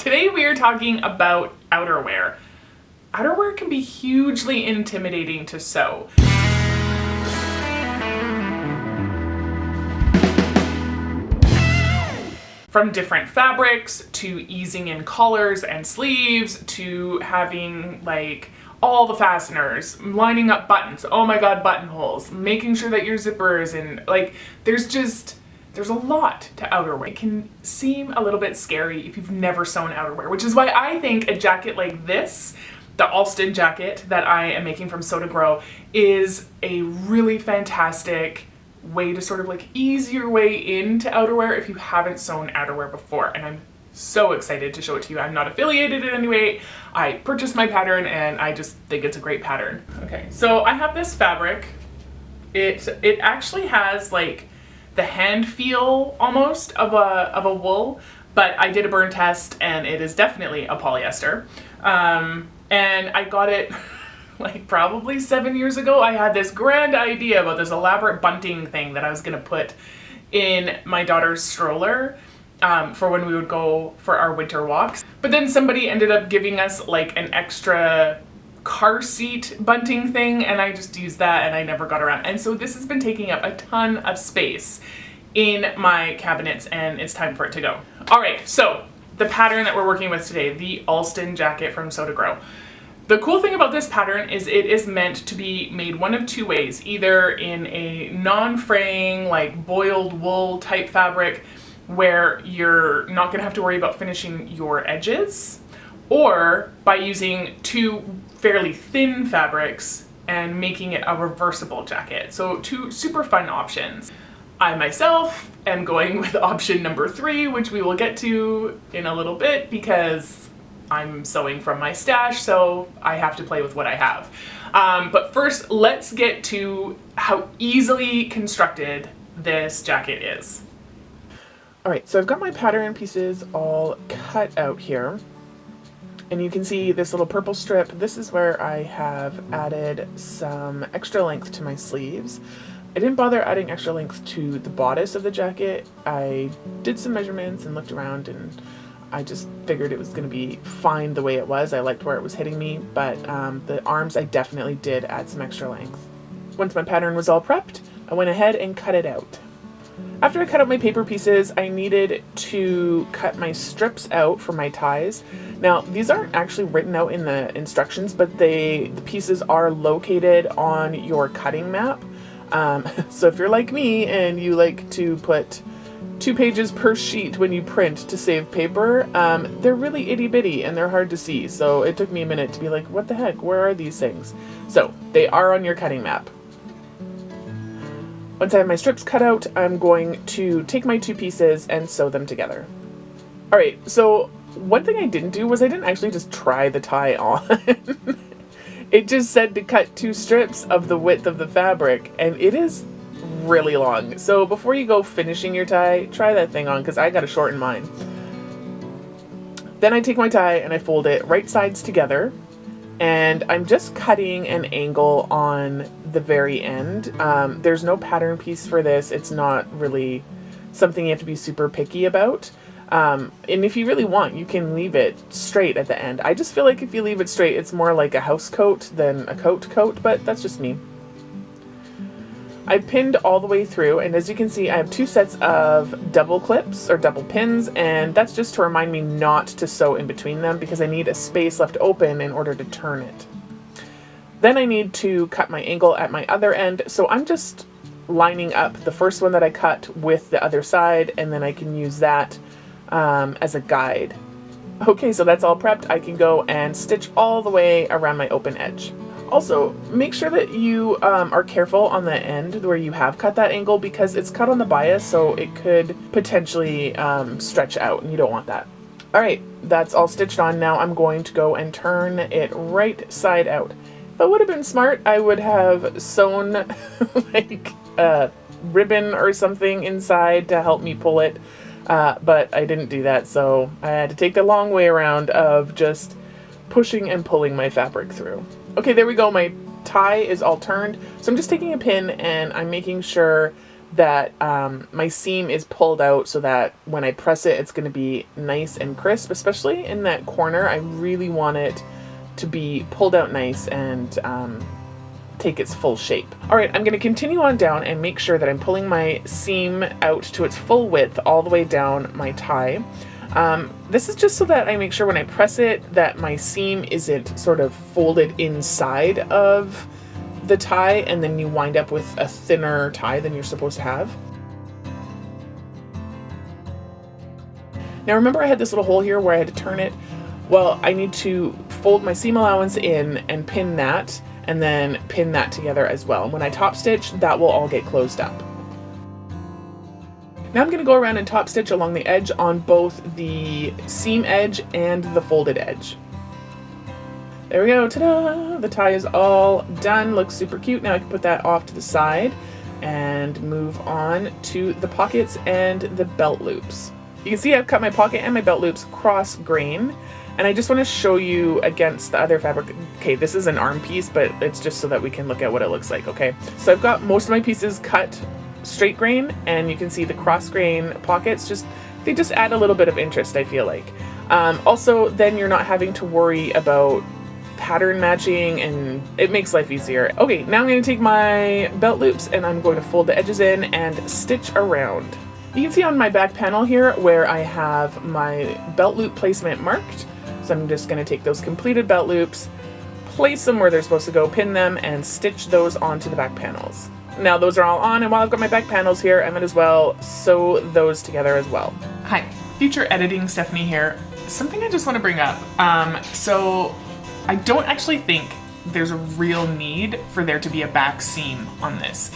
Today we are talking about outerwear. Outerwear can be hugely intimidating to sew. From different fabrics, to easing in collars and sleeves, to having like all the fasteners, lining up buttons, oh my god, buttonholes, making sure that your zipper is in, like there's a lot to outerwear. It can seem a little bit scary if you've never sewn outerwear, which is why I think a jacket like this, the Alston jacket that I am making from Sew to Grow, is a really fantastic way to sort of like ease your way into outerwear if you haven't sewn outerwear before. And I'm so excited to show it to you. I'm not affiliated in any way. I purchased my pattern and I just think it's a great pattern. Okay, so I have this fabric. It actually has like the hand feel almost of a wool, but I did a burn test and it is definitely a polyester. And I got it like probably 7 years ago. I had this grand idea about this elaborate bunting thing that I was gonna put in my daughter's stroller for when we would go for our winter walks. But then somebody ended up giving us like an extra car seat bunting thing, and I just used that and I never got around. And so this has been taking up a ton of space in my cabinets and it's time for it to go. All right, so the pattern that we're working with today, the Alston jacket from Sew to Grow. The cool thing about this pattern is it is meant to be made one of two ways, either in a non-fraying, like boiled wool type fabric where you're not gonna have to worry about finishing your edges, or by using two fairly thin fabrics and making it a reversible jacket. So two super fun options. I myself am going with option number 3, which we will get to in a little bit because I'm sewing from my stash, so I have to play with what I have. But first, let's get to how easily constructed this jacket is. All right, so I've got my pattern pieces all cut out here. And you can see this little purple strip. This is where I have added some extra length to my sleeves. I didn't bother adding extra length to the bodice of the jacket. I did some measurements and looked around and I just figured it was going to be fine the way it was. I liked where it was hitting me, but the arms I definitely did add some extra length. Once my pattern was all prepped, I went ahead and cut it out. After I cut out my paper pieces, I needed to cut my strips out for my ties. Now, these aren't actually written out in the instructions, but the pieces are located on your cutting map. So if you're like me and you like to put 2 pages per sheet when you print to save paper, they're really itty bitty and they're hard to see. So it took me a minute to be like, what the heck, where are these things? So they are on your cutting map. Once I have my strips cut out, I'm going to take my 2 pieces and sew them together. All right, so one thing I didn't do was I didn't actually just try the tie on. It just said to cut 2 strips of the width of the fabric, and it is really long. So before you go finishing your tie, try that thing on, because I got to shorten mine. Then I take my tie and I fold it right sides together, and I'm just cutting an angle on the very end. There's no pattern piece for this. It's not really something you have to be super picky about. And if you really want, you can leave it straight at the end. I just feel like if you leave it straight, it's more like a house coat than a coat, but that's just me. I pinned all the way through, and as you can see, I have 2 sets of double clips or double pins, and that's just to remind me not to sew in between them because I need a space left open in order to turn it. Then I need to cut my angle at my other end, so I'm just lining up the first one that I cut with the other side, and then I can use that as a guide. Okay, so that's all prepped. I can go and stitch all the way around my open edge. Also, make sure that you are careful on the end where you have cut that angle because it's cut on the bias, so it could potentially stretch out, and you don't want that. All right, that's all stitched on. Now I'm going to go and turn it right side out. If I would have been smart, I would have sewn like a ribbon or something inside to help me pull it, but I didn't do that, so I had to take the long way around of just pushing and pulling my fabric through. Okay, there we go. My tie is all turned. So I'm just taking a pin and I'm making sure that my seam is pulled out so that when I press it, it's going to be nice and crisp, especially in that corner. I really want it to be pulled out nice and take its full shape. All right, I'm going to continue on down and make sure that I'm pulling my seam out to its full width all the way down my tie. This is just so that I make sure when I press it that my seam isn't sort of folded inside of the tie and then you wind up with a thinner tie than you're supposed to have. Now remember I had this little hole here where I had to turn it? Well, I need to fold my seam allowance in and pin that, and then pin that together as well. When I top stitch, that will all get closed up. Now I'm going to go around and top stitch along the edge on both the seam edge and the folded edge. There we go, ta-da! The tie is all done, looks super cute. Now I can put that off to the side and move on to the pockets and the belt loops. You can see I've cut my pocket and my belt loops cross grain, and I just want to show you against the other fabric. Okay, this is an arm piece, but it's just so that we can look at what it looks like, okay? So I've got most of my pieces cut straight grain, and you can see the cross grain pockets, they just add a little bit of interest, I feel like. Also, then you're not having to worry about pattern matching, and it makes life easier. Okay, now I'm going to take my belt loops and I'm going to fold the edges in and stitch around. You can see on my back panel here where I have my belt loop placement marked. So I'm just going to take those completed belt loops, place them where they're supposed to go, pin them, and stitch those onto the back panels. Now those are all on, and while I've got my back panels here, I might as well sew those together as well. Hi, future editing Stephanie here. Something I just want to bring up. So I don't actually think there's a real need for there to be a back seam on this.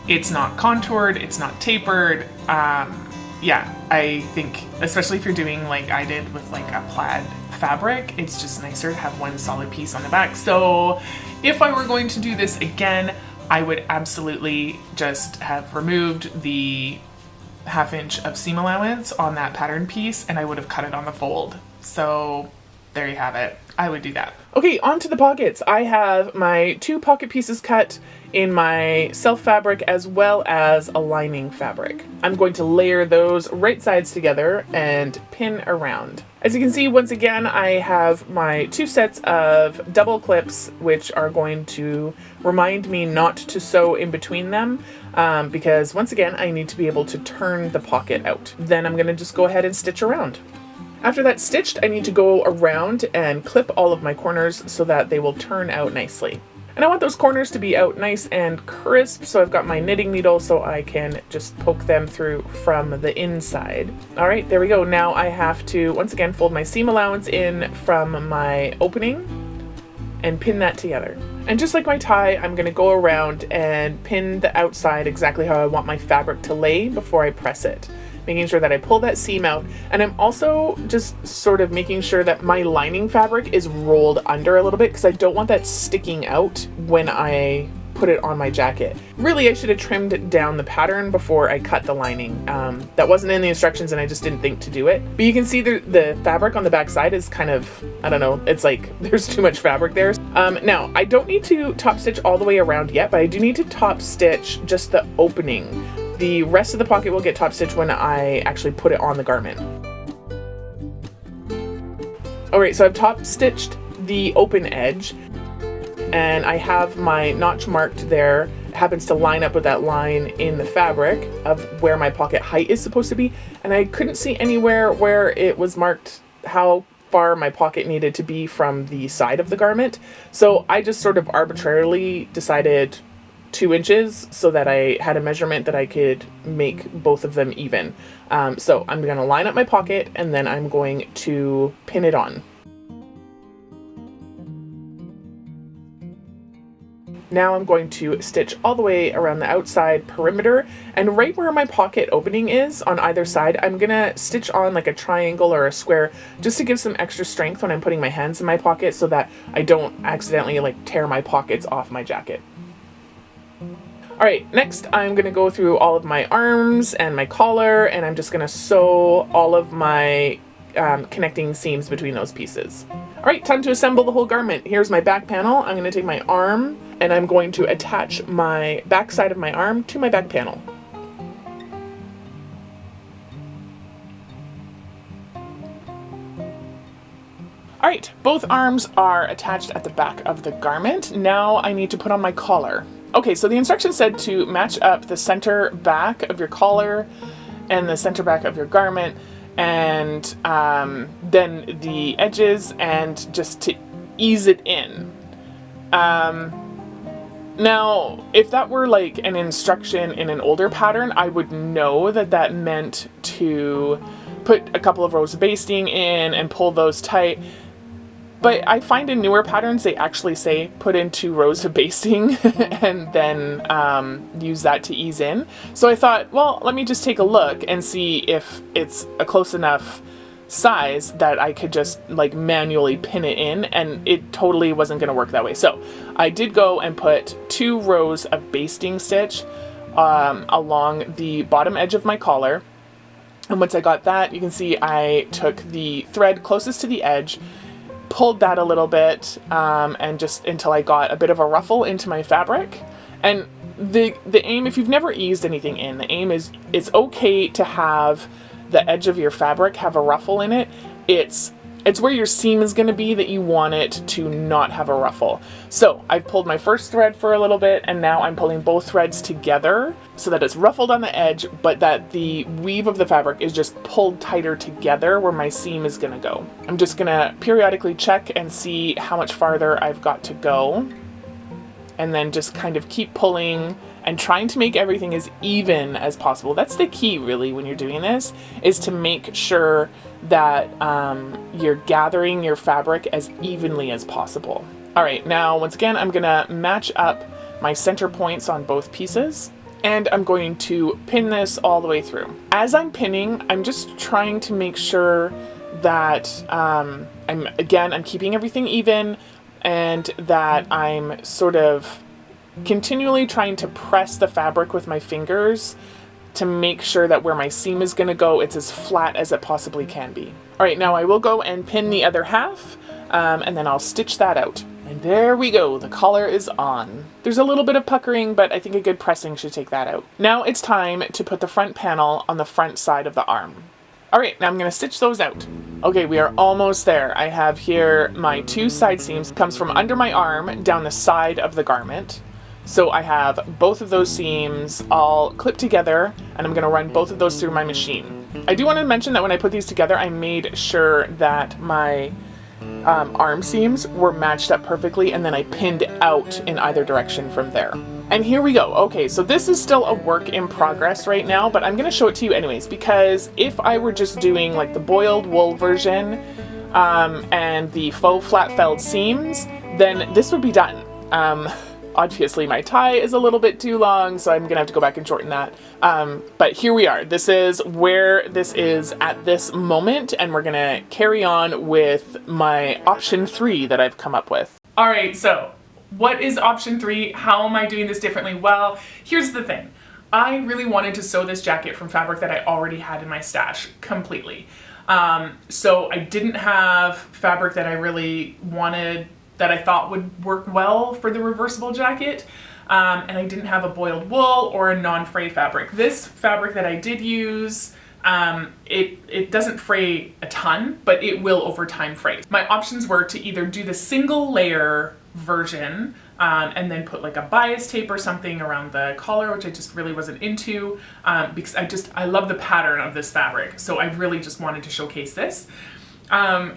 It's not contoured, it's not tapered. Yeah, I think, especially if you're doing like I did with like a plaid fabric, it's just nicer to have one solid piece on the back. So if I were going to do this again, I would absolutely just have removed the 1/2 inch of seam allowance on that pattern piece, and I would have cut it on the fold. So there you have it. I would do that. Okay, on to the pockets. I have my 2 pocket pieces cut in my self fabric as well as a lining fabric. I'm going to layer those right sides together and pin around. As you can see, once again, I have my 2 sets of double clips, which are going to remind me not to sew in between them, because once again, I need to be able to turn the pocket out. Then I'm going to just go ahead and stitch around. After that's stitched, I need to go around and clip all of my corners so that they will turn out nicely. And I want those corners to be out nice and crisp, so I've got my knitting needle so I can just poke them through from the inside. All right, there we go. Now I have to, once again, fold my seam allowance in from my opening and pin that together. And just like my tie, I'm going to go around and pin the outside exactly how I want my fabric to lay before I press it, making sure that I pull that seam out. And I'm also just sort of making sure that my lining fabric is rolled under a little bit, because I don't want that sticking out when I put it on my jacket. Really, I should have trimmed down the pattern before I cut the lining. That wasn't in the instructions and I just didn't think to do it. But you can see the fabric on the back side is kind of, I don't know, it's like there's too much fabric there. Now, I don't need to top stitch all the way around yet, but I do need to top stitch just the opening. The rest of the pocket will get top stitched when I actually put it on the garment. Alright, so I've top stitched the open edge, and I have my notch marked there. It happens to line up with that line in the fabric of where my pocket height is supposed to be, and I couldn't see anywhere where it was marked how far my pocket needed to be from the side of the garment. So I just sort of arbitrarily decided 2 inches so that I had a measurement that I could make both of them even. So I'm going to line up my pocket and then I'm going to pin it on. Now I'm going to stitch all the way around the outside perimeter, and right where my pocket opening is on either side, I'm gonna stitch on like a triangle or a square just to give some extra strength when I'm putting my hands in my pocket so that I don't accidentally like tear my pockets off my jacket. Alright, next I'm gonna go through all of my arms and my collar, and I'm just gonna sew all of my connecting seams between those pieces. Alright, time to assemble the whole garment. Here's my back panel. I'm going to take my arm and I'm going to attach my back side of my arm to my back panel. All right, both arms are attached at the back of the garment. Now I need to put on my collar. Okay, so the instructions said to match up the center back of your collar and the center back of your garment, and then the edges, and just to ease it in. Now, if that were like an instruction in an older pattern, I would know that that meant to put a couple of rows of basting in and pull those tight. But I find in newer patterns, they actually say put in 2 rows of basting and then use that to ease in. So I thought, well, let me just take a look and see if it's a close enough size that I could just like manually pin it in, and it totally wasn't going to work that way. So I did go and put 2 rows of basting stitch along the bottom edge of my collar. And once I got that, you can see I took the thread closest to the edge, pulled that a little bit, and just until I got a bit of a ruffle into my fabric. And the aim, if you've never eased anything in, the aim is it's okay to have the edge of your fabric have a ruffle in it. It's where your seam is going to be that you want it to not have a ruffle. So I've pulled my first thread for a little bit, and now I'm pulling both threads together so that it's ruffled on the edge, but that the weave of the fabric is just pulled tighter together where my seam is going to go. I'm just going to periodically check and see how much farther I've got to go, and then just kind of keep pulling and trying to make everything as even as possible. That's the key, really, when you're doing this, is to make sure that you're gathering your fabric as evenly as possible. All right, now, once again, I'm gonna match up my center points on both pieces, and I'm going to pin this all the way through. As I'm pinning, I'm just trying to make sure that I'm keeping everything even, and that I'm sort of continually trying to press the fabric with my fingers to make sure that where my seam is going to go, it's as flat as it possibly can be. All right, now I will go and pin the other half, and then I'll stitch that out. And there we go, the collar is on. There's a little bit of puckering, but I think a good pressing should take that out. Now it's time to put the front panel on the front side of the arm. All right, now I'm going to stitch those out. Okay, we are almost there. I have here my 2 side seams, comes from under my arm down the side of the garment. So I have both of those seams all clipped together, and I'm going to run both of those through my machine. I do want to mention that when I put these together, I made sure that my arm seams were matched up perfectly, and then I pinned out in either direction from there. And here we go. Okay, so this is still a work in progress right now, but I'm going to show it to you anyways, because if I were just doing like the boiled wool version and the faux flat felled seams, then this would be done. Obviously my tie is a little bit too long, so I'm gonna have to go back and shorten that. But here we are. This is where this is at this moment, and we're gonna carry on with my option 3 that I've come up with. All right, so what is option 3? How am I doing this differently? Well, here's the thing. I really wanted to sew this jacket from fabric that I already had in my stash completely. So I didn't have fabric that I really wanted, that I thought would work well for the reversible jacket, and I didn't have a boiled wool or a non-fray fabric. This fabric that I did use, it doesn't fray a ton, but it will over time fray. My options were to either do the single layer version and then put like a bias tape or something around the collar, which I just really wasn't into, because I love the pattern of this fabric, so I really just wanted to showcase this.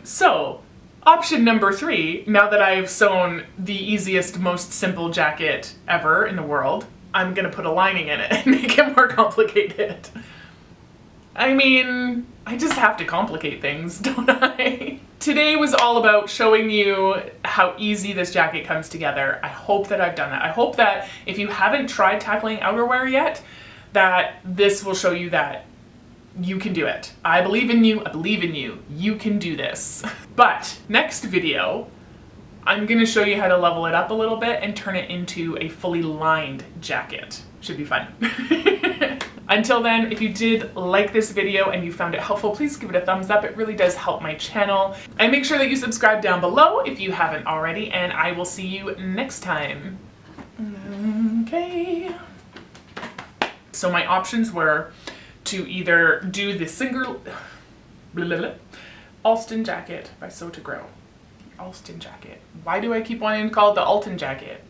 So option number 3, now that I've sewn the easiest, most simple jacket ever in the world, I'm gonna put a lining in it and make it more complicated. I mean, I just have to complicate things, don't I? Today was all about showing you how easy this jacket comes together. I hope that I've done that. I hope that if you haven't tried tackling outerwear yet, that this will show you that you can do it. I believe in you. I believe in you. You can do this. But next video, I'm gonna show you how to level it up a little bit and turn it into a fully lined jacket. Should be fun. Until then, if you did like this video and you found it helpful, please give it a thumbs up. It really does help my channel. And make sure that you subscribe down below if you haven't already, and I will see you next time. Okay. So my options were to either do the single Alston jacket by Sew to Grow. Alston jacket. Why do I keep wanting to call it the Alton jacket?